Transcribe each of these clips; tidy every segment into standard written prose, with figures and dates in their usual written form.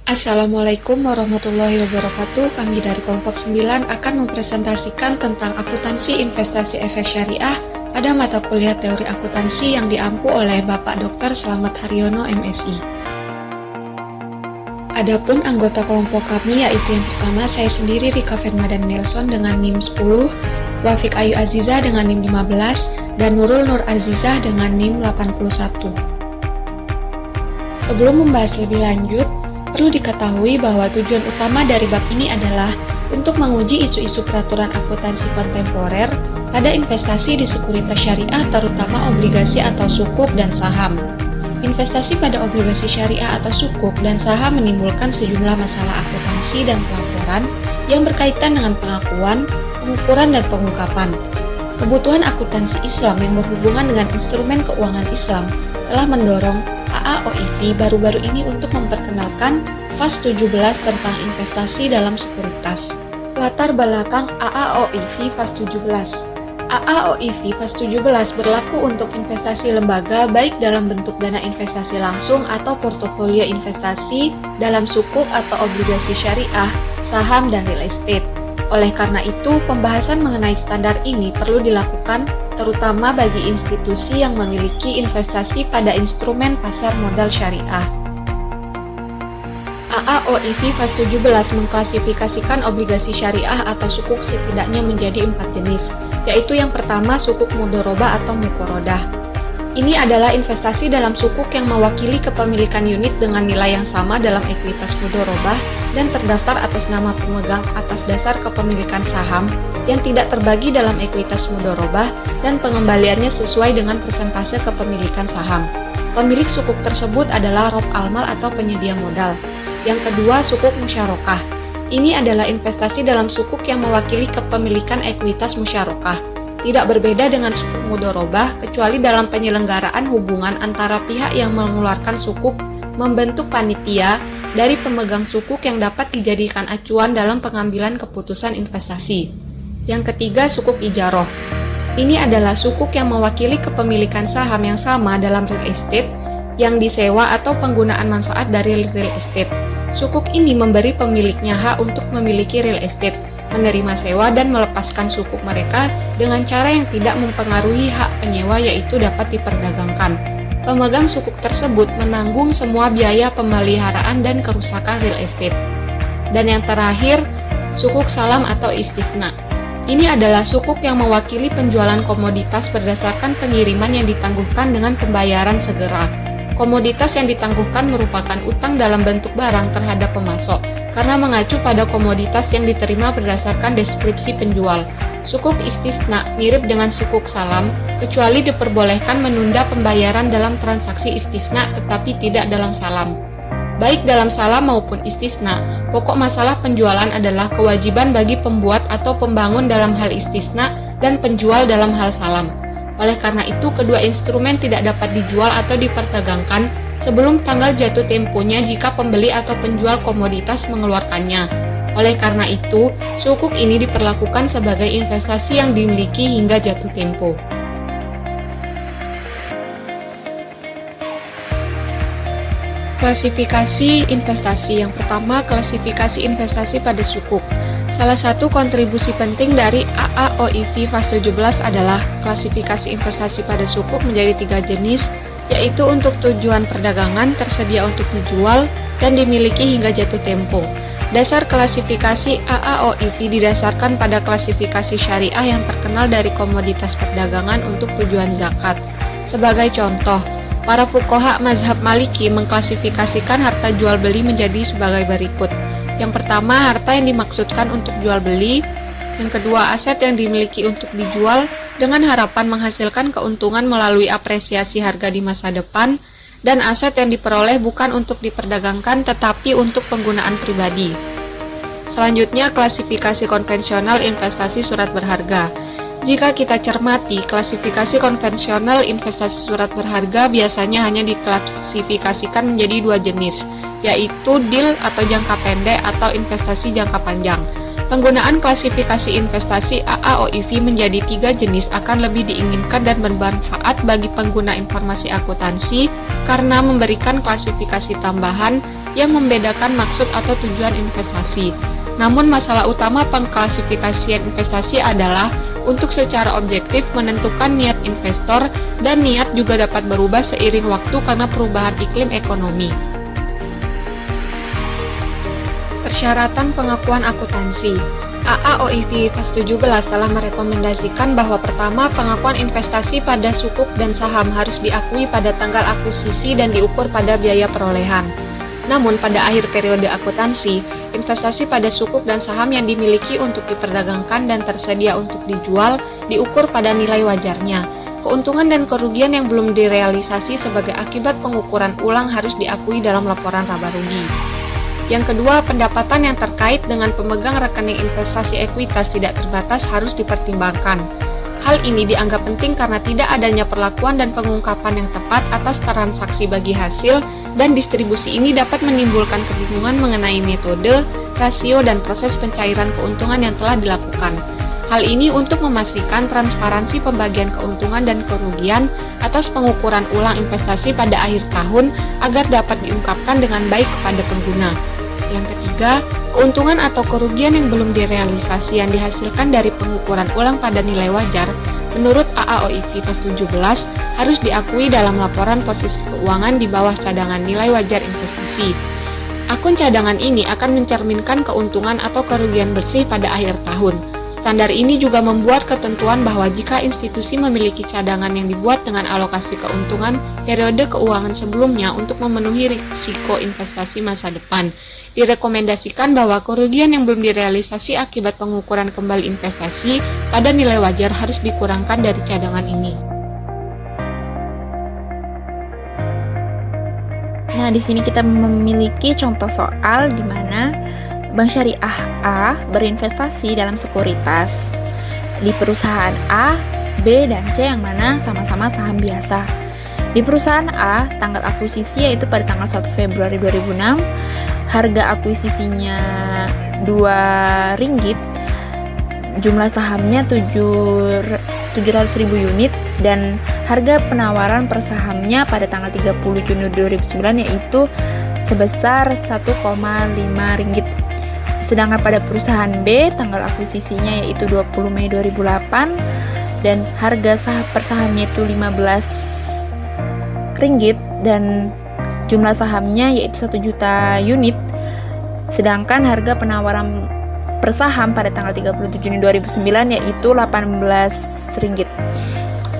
Assalamualaikum warahmatullahi wabarakatuh. Kami dari kelompok 9 akan mempresentasikan tentang akuntansi investasi efek syariah pada mata kuliah teori akuntansi yang diampu oleh Bapak Dr. Slamet Haryono MSI. Adapun anggota kelompok kami yaitu yang pertama saya sendiri Rika Fermadan Nelson dengan NIM 10, Wafik Ayu Aziza dengan NIM 15, dan Nurul Nur Azizah dengan NIM 81. Sebelum membahas lebih lanjut, perlu diketahui bahwa tujuan utama dari bab ini adalah untuk menguji isu-isu peraturan akuntansi kontemporer pada investasi di sekuritas syariah terutama obligasi atau sukuk dan saham. Investasi pada obligasi syariah atau sukuk dan saham menimbulkan sejumlah masalah akuntansi dan pelaporan yang berkaitan dengan pengakuan, pengukuran, dan pengungkapan. Kebutuhan akuntansi Islam yang berhubungan dengan instrumen keuangan Islam telah mendorong AAOIV baru-baru ini untuk memperkenalkan FAS 17 tentang investasi dalam sekuritas. Latar belakang AAOIV FAS 17. AAOIV FAS 17 berlaku untuk investasi lembaga baik dalam bentuk dana investasi langsung atau portofolio investasi dalam sukuk atau obligasi syariah, saham, dan real estate. Oleh karena itu, pembahasan mengenai standar ini perlu dilakukan terutama bagi institusi yang memiliki investasi pada instrumen pasar modal syariah. AAOIV FAS 17 mengklasifikasikan obligasi syariah atau sukuk setidaknya menjadi 4 jenis, yaitu yang pertama sukuk mudhorobah atau mukorodah. Ini adalah investasi dalam sukuk yang mewakili kepemilikan unit dengan nilai yang sama dalam ekuitas mudhorobah dan terdaftar atas nama pemegang atas dasar kepemilikan saham yang tidak terbagi dalam ekuitas mudhorobah dan pengembaliannya sesuai dengan persentase kepemilikan saham. Pemilik sukuk tersebut adalah Rob Almal atau penyedia modal. Yang kedua, sukuk musyarakah. Ini adalah investasi dalam sukuk yang mewakili kepemilikan ekuitas musyarakah. Tidak berbeda dengan sukuk mudhorobah, kecuali dalam penyelenggaraan hubungan antara pihak yang mengeluarkan sukuk membentuk panitia dari pemegang sukuk yang dapat dijadikan acuan dalam pengambilan keputusan investasi. Yang ketiga, sukuk ijaroh. Ini adalah sukuk yang mewakili kepemilikan saham yang sama dalam real estate yang disewa atau penggunaan manfaat dari real estate. Sukuk ini memberi pemiliknya hak untuk memiliki real estate, menerima sewa dan melepaskan sukuk mereka dengan cara yang tidak mempengaruhi hak penyewa yaitu dapat diperdagangkan. Pemegang sukuk tersebut menanggung semua biaya pemeliharaan dan kerusakan real estate. Dan yang terakhir, sukuk salam atau istisna. Ini adalah sukuk yang mewakili penjualan komoditas berdasarkan pengiriman yang ditangguhkan dengan pembayaran segera. Komoditas yang ditangguhkan merupakan utang dalam bentuk barang terhadap pemasok, karena mengacu pada komoditas yang diterima berdasarkan deskripsi penjual. Sukuk istisna mirip dengan sukuk salam, kecuali diperbolehkan menunda pembayaran dalam transaksi istisna tetapi tidak dalam salam. Baik dalam salam maupun istisna, pokok masalah penjualan adalah kewajiban bagi pembuat atau pembangun dalam hal istisna dan penjual dalam hal salam. Oleh karena itu, kedua instrumen tidak dapat dijual atau diperdagangkan sebelum tanggal jatuh temponya jika pembeli atau penjual komoditas mengeluarkannya. Oleh karena itu, sukuk ini diperlakukan sebagai investasi yang dimiliki hingga jatuh tempo. Klasifikasi investasi. Yang pertama, klasifikasi investasi pada sukuk. Salah satu kontribusi penting dari AAOIV FAS 17 adalah klasifikasi investasi pada sukuk menjadi 3 jenis, yaitu untuk tujuan perdagangan, tersedia untuk dijual, dan dimiliki hingga jatuh tempo. Dasar klasifikasi AAOIV didasarkan pada klasifikasi syariah yang terkenal dari komoditas perdagangan untuk tujuan zakat. Sebagai contoh, para fuqaha mazhab Maliki mengklasifikasikan harta jual beli menjadi sebagai berikut. Yang pertama, harta yang dimaksudkan untuk jual beli. Yang kedua, aset yang dimiliki untuk dijual dengan harapan menghasilkan keuntungan melalui apresiasi harga di masa depan. Dan aset yang diperoleh bukan untuk diperdagangkan tetapi untuk penggunaan pribadi. Selanjutnya, klasifikasi konvensional investasi surat berharga. Jika kita cermati, klasifikasi konvensional investasi surat berharga biasanya hanya diklasifikasikan menjadi 2 jenis, yaitu deal atau jangka pendek atau investasi jangka panjang. Penggunaan klasifikasi investasi AAOIV menjadi 3 jenis akan lebih diinginkan dan bermanfaat bagi pengguna informasi akuntansi karena memberikan klasifikasi tambahan yang membedakan maksud atau tujuan investasi. Namun masalah utama pengklasifikasian investasi adalah untuk secara objektif menentukan niat investor, dan niat juga dapat berubah seiring waktu karena perubahan iklim ekonomi. Persyaratan pengakuan akuntansi. AAOIV Fas 17 telah merekomendasikan bahwa pertama, pengakuan investasi pada sukuk dan saham harus diakui pada tanggal akuisisi dan diukur pada biaya perolehan. Namun pada akhir periode akuntansi, investasi pada sukuk dan saham yang dimiliki untuk diperdagangkan dan tersedia untuk dijual diukur pada nilai wajarnya. Keuntungan dan kerugian yang belum direalisasi sebagai akibat pengukuran ulang harus diakui dalam laporan laba rugi. Yang kedua, pendapatan yang terkait dengan pemegang rekening investasi ekuitas tidak terbatas harus dipertimbangkan. Hal ini dianggap penting karena tidak adanya perlakuan dan pengungkapan yang tepat atas transaksi bagi hasil, dan distribusi ini dapat menimbulkan kebingungan mengenai metode, rasio, dan proses pencairan keuntungan yang telah dilakukan. Hal ini untuk memastikan transparansi pembagian keuntungan dan kerugian atas pengukuran ulang investasi pada akhir tahun agar dapat diungkapkan dengan baik kepada pengguna. Yang ketiga, keuntungan atau kerugian yang belum direalisasi yang dihasilkan dari pengukuran ulang pada nilai wajar menurut AAOIV Fas 17 harus diakui dalam laporan posisi keuangan di bawah cadangan nilai wajar investasi. Akun cadangan ini akan mencerminkan keuntungan atau kerugian bersih pada akhir tahun. Standar ini juga membuat ketentuan bahwa jika institusi memiliki cadangan yang dibuat dengan alokasi keuntungan periode keuangan sebelumnya untuk memenuhi risiko investasi masa depan, direkomendasikan bahwa kerugian yang belum direalisasi akibat pengukuran kembali investasi pada nilai wajar harus dikurangkan dari cadangan ini. Nah, di sini kita memiliki contoh soal di mana Bank Syariah A berinvestasi dalam sekuritas di perusahaan A, B, dan C yang mana sama-sama saham biasa. Di perusahaan A, tanggal akuisisi yaitu pada tanggal 1 Februari 2006, harga akuisisinya Rp2, jumlah sahamnya 700.000 unit, dan harga penawaran per sahamnya pada tanggal 30 Juni 2009 yaitu sebesar Rp1,5. Sedangkan pada perusahaan B, tanggal akuisisinya yaitu 20 Mei 2008 dan harga per sahamnya itu Rp15 dan jumlah sahamnya yaitu 1 juta unit. Sedangkan harga penawaran per saham pada tanggal 30 Juni 2009 yaitu Rp18.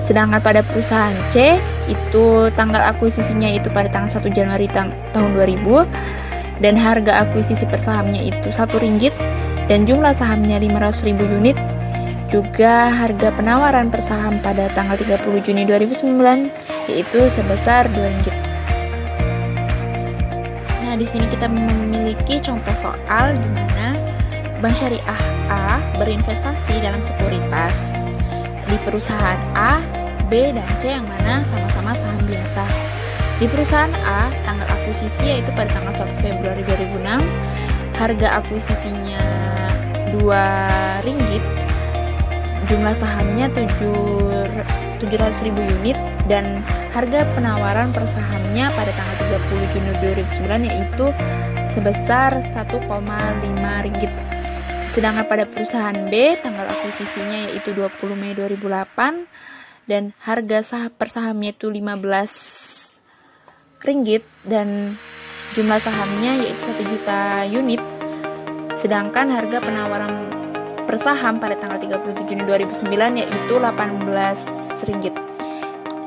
Sedangkan pada perusahaan C itu tanggal akuisisinya itu pada tanggal 1 Januari tahun 2000 dan harga akuisisi per sahamnya itu Rp1 dan jumlah sahamnya 500.000 unit. Juga harga penawaran per saham pada tanggal 30 Juni 2009 yaitu sebesar Rp2. Nah, di sini kita memiliki contoh soal di mana Bank Syariah A berinvestasi dalam sekuritas di perusahaan A, B, dan C yang mana sama-sama saham biasa. Di perusahaan A, tanggal akuisisi yaitu pada tanggal 1 Februari 2006, harga akuisisinya Rp2, jumlah sahamnya 700.000 unit, dan harga penawaran per sahamnya pada tanggal 30 Juni 2009 yaitu sebesar Rp1,5. Sedangkan pada perusahaan B, tanggal akuisisinya yaitu 20 Mei 2008 dan harga per sahamnya itu Rp15 dan jumlah sahamnya yaitu 1 juta unit. Sedangkan harga penawaran per saham pada tanggal 30 Juni 2009 yaitu Rp18.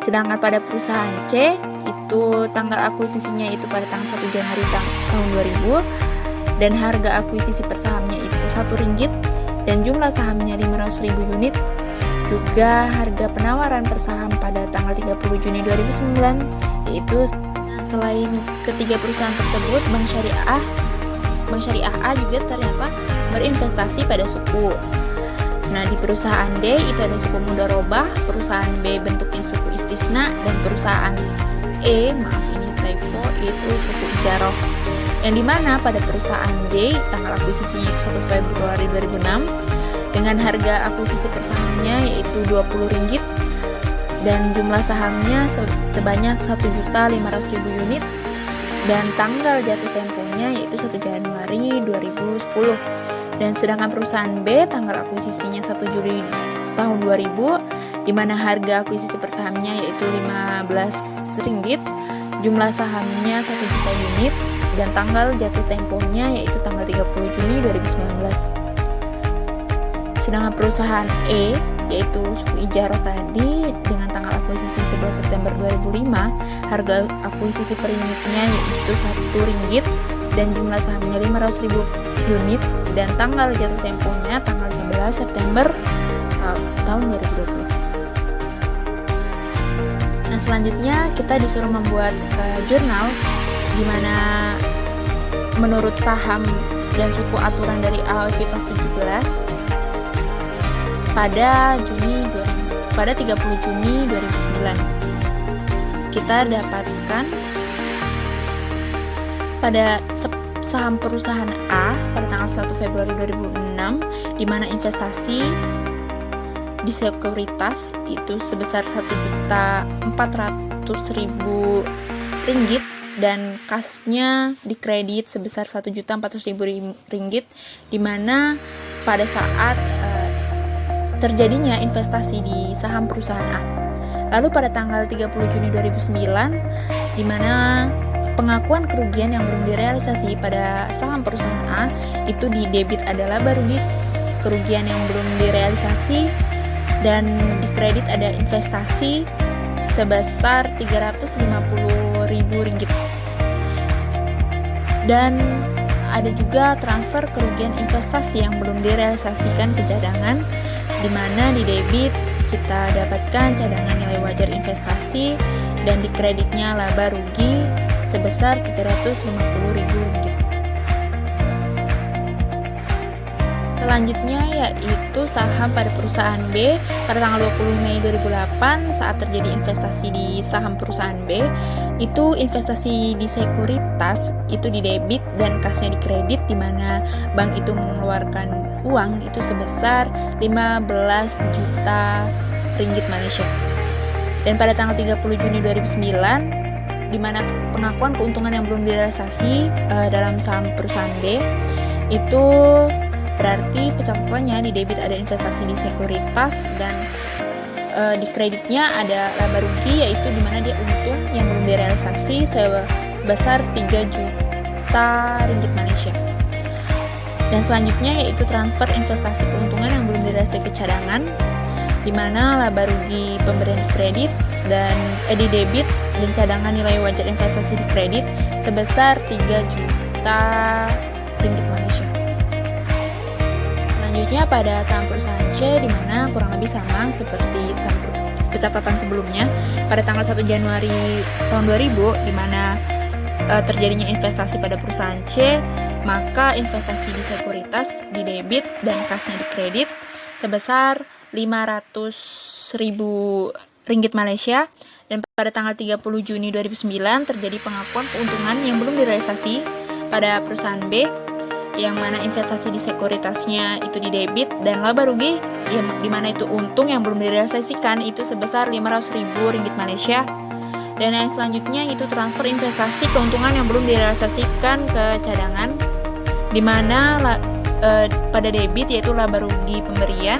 Sedangkan pada perusahaan C itu tanggal akuisisinya itu pada tanggal 1 Januari tahun 2000 dan harga akuisisi per sahamnya itu Rp1 dan jumlah sahamnya 500.000 unit. Juga harga penawaran per saham pada tanggal 30 Juni 2009 yaitu. Selain ketiga perusahaan tersebut, Bank Syariah A juga ternyata berinvestasi pada suku. Nah, di perusahaan D itu ada suku mudharabah, perusahaan B bentuknya suku istisna, dan perusahaan E, maaf ini typo, yaitu suku ijaroh. Yang dimana pada perusahaan D tanggal akuisisinya itu 1 Februari 2006 dengan harga akuisisi per sahamnya yaitu Rp20 dan jumlah sahamnya sebanyak 1.500.000 unit dan tanggal jatuh tempo sahamnya yaitu 1 Januari 2010. Dan sedangkan perusahaan B tanggal akuisisinya 1 Juli tahun 2000, di mana harga akuisisi per sahamnya yaitu Rp15, jumlah sahamnya 1 juta unit, dan tanggal jatuh temponya yaitu tanggal 30 Juni 2019. Sedangkan perusahaan E yaitu suku Ijaro tadi dengan tanggal akuisisi 11 September 2005, harga akuisisi per unitnya yaitu Rp1 dan jumlah sahamnya 500.000 unit, dan tanggal jatuh temponya tanggal 11 September tahun 2020. Nah, selanjutnya kita disuruh membuat jurnal di mana menurut saham dan suku aturan dari AOI Vipas 17 pada 30 Juni 2009 kita dapatkan pada saham perusahaan A pada tanggal 1 Februari 2006, di mana investasi di sekuritas itu sebesar Rp1.400.000 dan kasnya dikredit sebesar Rp1.400.000, di mana pada saat terjadinya investasi di saham perusahaan A. Lalu pada tanggal 30 Juni 2009, di mana pengakuan kerugian yang belum direalisasi pada saham perusahaan A itu di debit ada laba rugi kerugian yang belum direalisasi, dan di kredit ada investasi sebesar Rp350.000. Dan ada juga transfer kerugian investasi yang belum direalisasikan ke cadangan, di mana di debit kita dapatkan cadangan nilai wajar investasi dan di kreditnya laba rugi sebesar Rp350.000. Selanjutnya yaitu saham pada perusahaan B pada tanggal 20 Mei 2008 saat terjadi investasi di saham perusahaan B, itu investasi di sekuritas itu di debit dan kasnya di kredit, di mana bank itu mengeluarkan uang itu sebesar Rp15 juta Malaysia. Dan pada tanggal 30 Juni 2009, di mana pengakuan keuntungan yang belum direalisasi dalam saham perusahaan B, itu berarti pencatatannya di debit ada investasi di sekuritas dan di kreditnya ada laba rugi, yaitu di mana dia untung yang belum direalisasi sebesar Rp3 juta Malaysia. Dan selanjutnya yaitu transfer investasi keuntungan yang belum direalisasi ke cadangan, di mana laba rugi pemberian di kredit dan di debit dan cadangan nilai wajar investasi di kredit sebesar Rp3 juta Malaysia. Selanjutnya pada saham perusahaan C, di mana kurang lebih sama seperti saham pencatatan sebelumnya pada tanggal 1 Januari tahun 2000, di mana terjadinya investasi pada perusahaan C, maka investasi di sekuritas di debit dan kasnya di kredit sebesar Rp500.000 Malaysia. Dan pada tanggal 30 Juni 2009 terjadi pengakuan keuntungan yang belum direalisasi pada perusahaan B, yang mana investasi di sekuritasnya itu di debit dan laba rugi di mana itu untung yang belum direalisasikan itu sebesar Rp500.000 Malaysia. Dan yang selanjutnya itu transfer investasi keuntungan yang belum direalisasikan ke cadangan, di mana pada debit yaitu laba rugi pemberian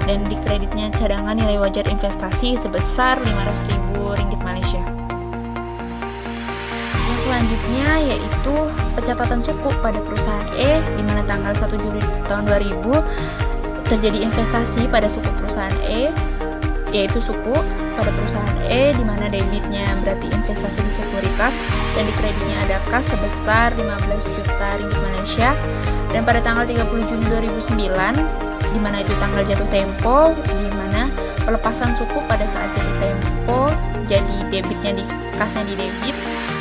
dan di kreditnya cadangan nilai wajar investasi sebesar Rp500.000 Malaysia. Yang selanjutnya yaitu pencatatan suku pada perusahaan E, di mana tanggal 1 Juli tahun 2000 terjadi investasi pada suku perusahaan E, yaitu suku pada perusahaan E, di mana debitnya berarti investasi di sekuritas dan di kreditnya ada kas sebesar Rp15 juta Malaysia. Dan pada tanggal 30 Juni 2009, di mana itu tanggal jatuh tempo, di mana pelepasan suku pada saat jatuh tempo, jadi debitnya di kasnya di debit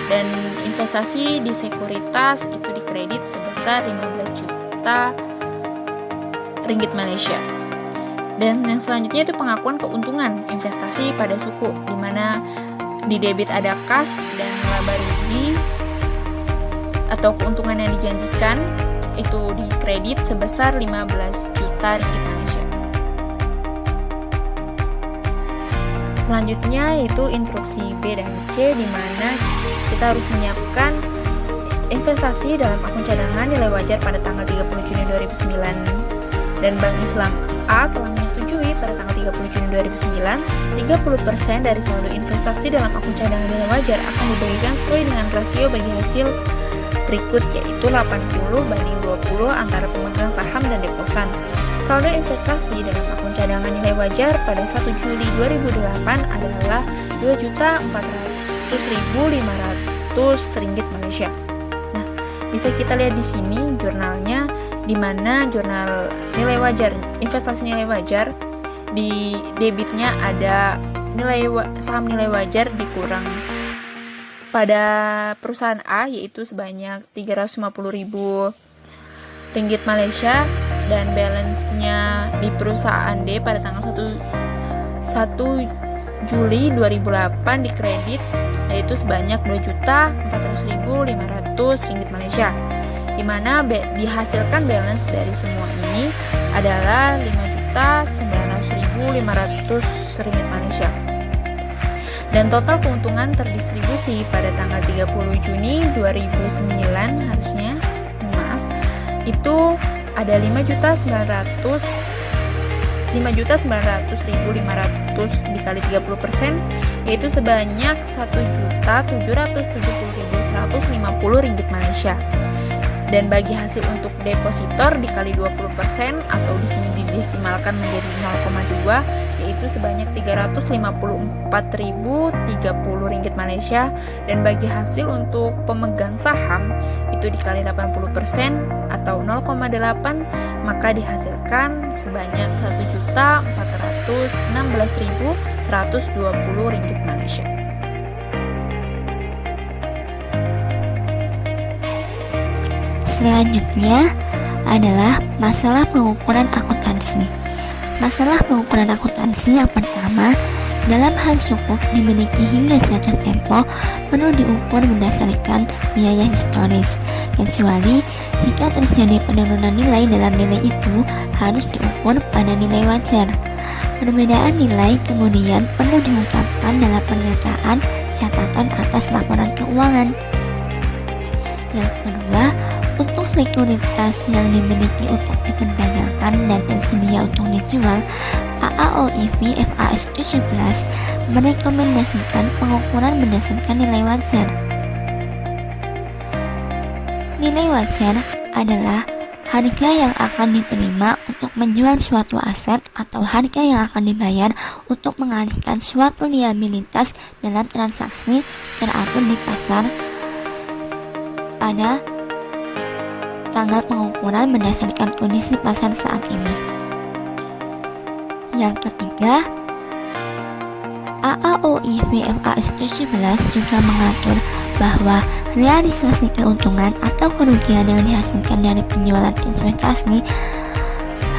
dan investasi di sekuritas itu di kredit sebesar Rp15 juta Malaysia. Dan yang selanjutnya itu pengakuan keuntungan investasi pada suku, di mana di debit ada kas dan laba rugi atau keuntungan yang dijanjikan itu di kredit sebesar Rp15 juta Malaysia. Selanjutnya yaitu instruksi B dan C, di mana kita harus menyiapkan investasi dalam akun cadangan nilai wajar pada tanggal 30 Juni 2009 dan Bank Islam A telah menyetujui pada tanggal 30 Juni 2009 30% dari saldo investasi dalam akun cadangan nilai wajar akan dibagikan sesuai dengan rasio bagi hasil berikut, yaitu 80/20 antara pemegang saham dan deposan. Saldo investasi dalam akun cadangan nilai wajar pada 1 Juli 2008 adalah Rp2.400.500 Malaysia. Nah, bisa kita lihat di sini jurnalnya, di mana jurnal nilai wajar, investasi nilai wajar, di debitnya ada saham nilai wajar dikurang pada perusahaan A, yaitu sebanyak Rp350.000 Malaysia, dan balance-nya di perusahaan D pada tanggal 1 Juli 2008 dikredit, yaitu sebanyak Rp2.400.500 Malaysia, di mana dihasilkan balance dari semua ini adalah Rp5.900.500 Malaysia. Dan total keuntungan terdistribusi pada tanggal 30 Juni 2009 harusnya, itu ada 5.900.500 dikali 30%, yaitu sebanyak Rp1.770.150 Malaysia. Dan bagi hasil untuk depositor dikali 20% atau di sini didesimalkan menjadi 0,2, yaitu sebanyak Rp354.030 Malaysia. Dan bagi hasil untuk pemegang saham itu dikali 80% atau 0,8, maka dihasilkan sebanyak Rp1.416.120 Malaysia. Selanjutnya adalah masalah pengukuran akuntansi. Masalah pengukuran akuntansi yang pertama, dalam hal sukuk dimiliki hingga jatuh tempo perlu diukur berdasarkan biaya historis, kecuali jika terjadi penurunan nilai dalam nilai itu harus diukur pada nilai wajar. Perbedaan nilai kemudian perlu diungkapkan dalam pernyataan catatan atas laporan keuangan. Yang kedua, untuk sekuritas yang dimiliki untuk diperdagangkan dan tersedia untuk dijual, AAOIV FAS 17 merekomendasikan pengukuran berdasarkan nilai wajar. Nilai wajar adalah harga yang akan diterima untuk menjual suatu aset atau harga yang akan dibayar untuk mengalihkan suatu liabilitas dalam transaksi teratur di pasar pada tanggal pengukuran berdasarkan kondisi pasar saat ini. Yang ketiga, AAOIV FAS 17 juga mengatur bahwa realisasi keuntungan atau kerugian yang dihasilkan dari penjualan investasi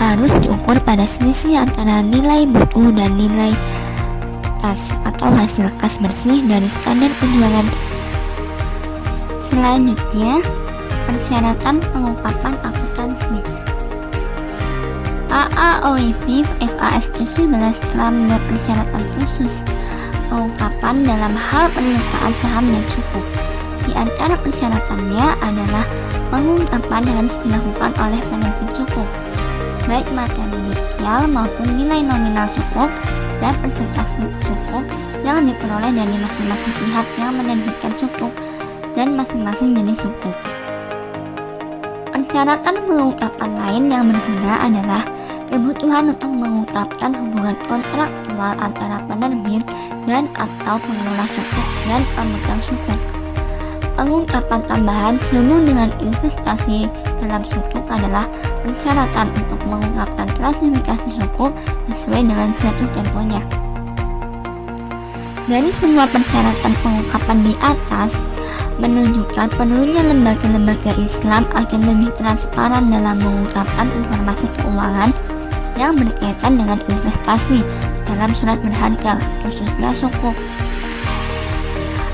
harus diukur pada selisih antara nilai buku dan nilai kas atau hasil kas bersih dari standar penjualan. Selanjutnya, persyaratan pengungkapan akuntansi. AAOIV FAS 17 telah membuat persyaratan khusus pengungkapan dalam hal penyertaan saham dan sukuk. Di antara persyaratannya adalah pengungkapan harus dilakukan oleh penerbit sukuk, baik materi ideal maupun nilai nominal sukuk dan persentase sukuk yang diperoleh dari masing-masing pihak yang menerbitkan sukuk dan masing-masing jenis sukuk. Persyaratan pengungkapan lain yang berguna adalah kebutuhan untuk mengungkapkan hubungan kontraktual antara penerbit dan atau pengelola sukuk dan pemegang sukuk. Pengungkapan tambahan sehubungan dengan investasi dalam sukuk adalah persyaratan untuk mengungkapkan klasifikasi sukuk sesuai dengan jatuh temponya. Dari semua persyaratan pengungkapan di atas menunjukkan perlunya lembaga-lembaga Islam akan lebih transparan dalam mengungkapkan informasi keuangan yang berkaitan dengan investasi dalam surat berharga, khususnya sukuk.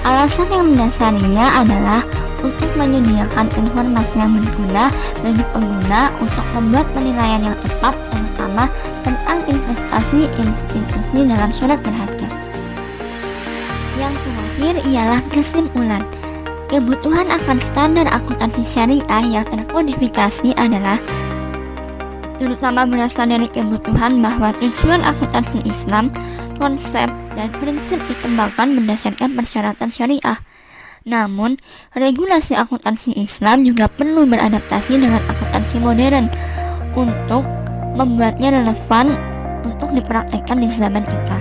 Alasan yang mendasarinya adalah untuk menyediakan informasi yang berguna bagi pengguna untuk membuat penilaian yang tepat, terutama tentang investasi institusi dalam surat berharga. Yang terakhir ialah kesimpulan. Kebutuhan akan standar akuntansi syariah yang terkodifikasi adalah terutama berasal dari kebutuhan bahwa tujuan akuntansi Islam, konsep, dan prinsip dikembangkan berdasarkan persyaratan syariah. Namun, regulasi akuntansi Islam juga perlu beradaptasi dengan akuntansi modern untuk membuatnya relevan untuk dipraktekkan di zaman kita.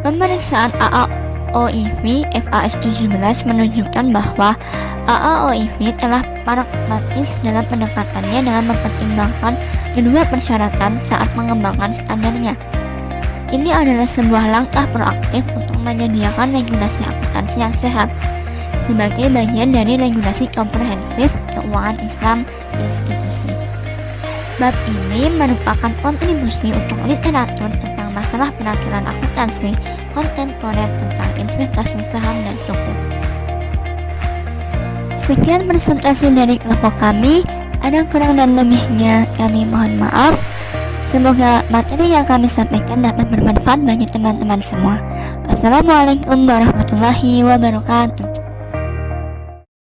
Pemeriksaan AAOIV FAS 17 menunjukkan bahwa AAOIV telah pragmatis dalam pendekatannya dengan mempertimbangkan kedua persyaratan saat mengembangkan standarnya. Ini adalah sebuah langkah proaktif untuk menyediakan regulasi akuntansi yang sehat sebagai bagian dari regulasi komprehensif keuangan Islam institusi. Bab ini merupakan kontribusi untuk literatur tentang masalah peraturan akuntansi kontemporer tentang investasi saham dan sukuk. Sekian presentasi dari kelompok kami. Ada kurang dan lebihnya kami mohon maaf. Semoga materi yang kami sampaikan dapat bermanfaat bagi teman-teman semua. Wassalamualaikum warahmatullahi wabarakatuh.